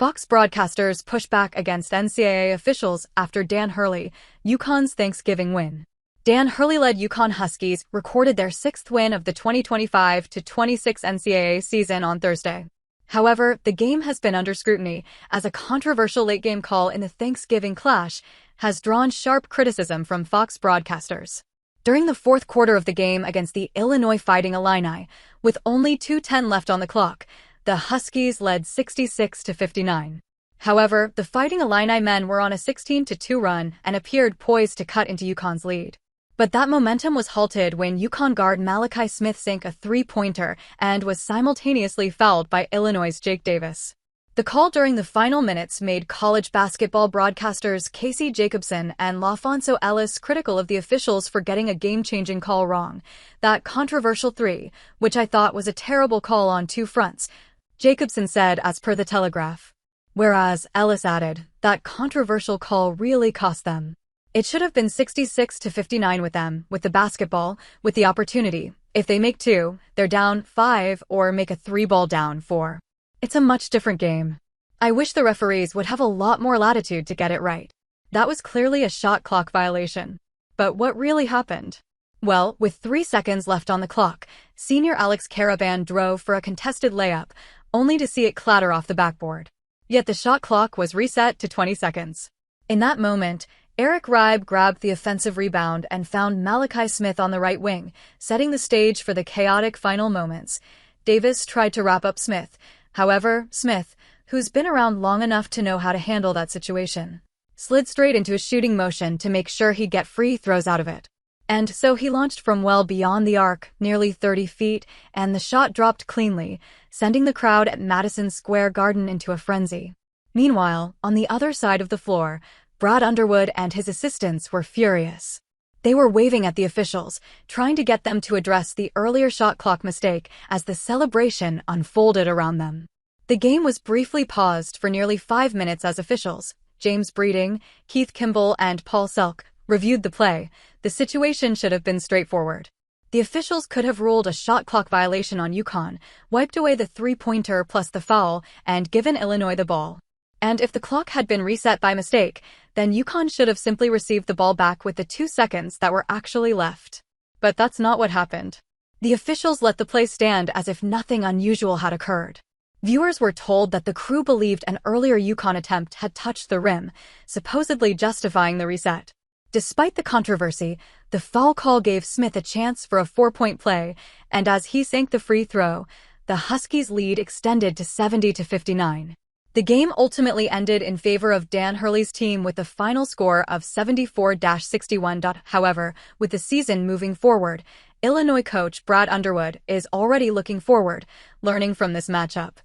Fox broadcasters push back against NCAA officials after Dan Hurley, UConn's Thanksgiving win. Dan Hurley-led UConn Huskies recorded their sixth win of the 2025-26 NCAA season on Thursday. However, the game has been under scrutiny, as a controversial late-game call in the Thanksgiving clash has drawn sharp criticism from Fox broadcasters. During the fourth quarter of the game against the Illinois Fighting Illini, with only 2:10 left on the clock, the Huskies led 66-59. However, the Fighting Illini men were on a 16-2 run and appeared poised to cut into UConn's lead. But that momentum was halted when UConn guard Malachi Smith sank a three-pointer and was simultaneously fouled by Illinois' Jake Davis. The call during the final minutes made college basketball broadcasters Casey Jacobson and LaFonso Ellis critical of the officials for getting a game-changing call wrong. That controversial three, which I thought was a terrible call on two fronts, Jacobson said as per the Telegraph. Whereas Ellis added, that controversial call really cost them. It should have been 66-59 with them, with the basketball, with the opportunity. If they make two, they're down 5 or make a 3-ball down 4. It's a much different game. I wish the referees would have a lot more latitude to get it right. That was clearly a shot clock violation. But what really happened? Well, with 3 seconds left on the clock, senior Alex Caravan drove for a contested layup, only to see it clatter off the backboard. Yet the shot clock was reset to 20 seconds. In that moment, Eric Ribe grabbed the offensive rebound and found Malachi Smith on the right wing, setting the stage for the chaotic final moments. Davis tried to wrap up Smith. However, Smith, who's been around long enough to know how to handle that situation, slid straight into a shooting motion to make sure he'd get free throws out of it. And so he launched from well beyond the arc, nearly 30 feet, and the shot dropped cleanly, sending the crowd at Madison Square Garden into a frenzy. Meanwhile, on the other side of the floor, Brad Underwood and his assistants were furious. They were waving at the officials, trying to get them to address the earlier shot clock mistake as the celebration unfolded around them. The game was briefly paused for nearly 5 minutes as officials, James Breeding, Keith Kimball, and Paul Selk, reviewed the play. The situation should have been straightforward. The officials could have ruled a shot clock violation on UConn, wiped away the three-pointer plus the foul, and given Illinois the ball. And if the clock had been reset by mistake, then UConn should have simply received the ball back with the 2 seconds that were actually left. But that's not what happened. The officials let the play stand as if nothing unusual had occurred. Viewers were told that the crew believed an earlier UConn attempt had touched the rim, supposedly justifying the reset. Despite the controversy, the foul call gave Smith a chance for a 4-point play, and as he sank the free throw, the Huskies' lead extended to 70-59. The game ultimately ended in favor of Dan Hurley's team with a final score of 74-61. However, with the season moving forward, Illinois coach Brad Underwood is already looking forward, learning from this matchup,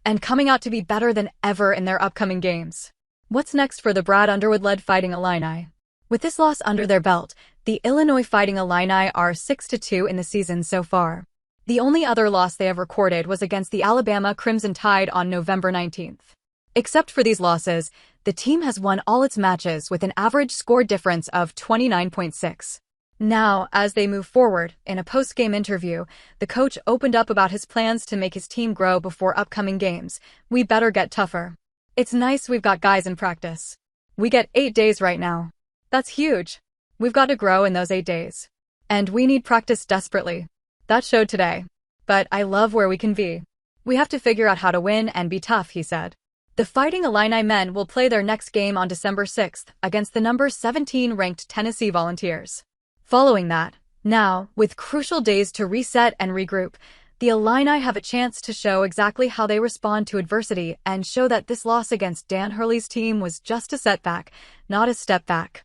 and coming out to be better than ever in their upcoming games. What's next for the Brad Underwood-led Fighting Illini? With this loss under their belt, the Illinois Fighting Illini are 6-2 in the season so far. The only other loss they have recorded was against the Alabama Crimson Tide on November 19th. Except for these losses, the team has won all its matches with an average score difference of 29.6. Now, as they move forward, in a post-game interview, the coach opened up about his plans to make his team grow before upcoming games. We better get tougher. It's nice we've got guys in practice. We get 8 days right now. That's huge. We've got to grow in those 8 days. And we need practice desperately. That showed today. But I love where we can be. We have to figure out how to win and be tough, he said. The Fighting Illini men will play their next game on December 6th against the number 17 ranked Tennessee Volunteers. Following that, now, with crucial days to reset and regroup, the Illini have a chance to show exactly how they respond to adversity and show that this loss against Dan Hurley's team was just a setback, not a step back.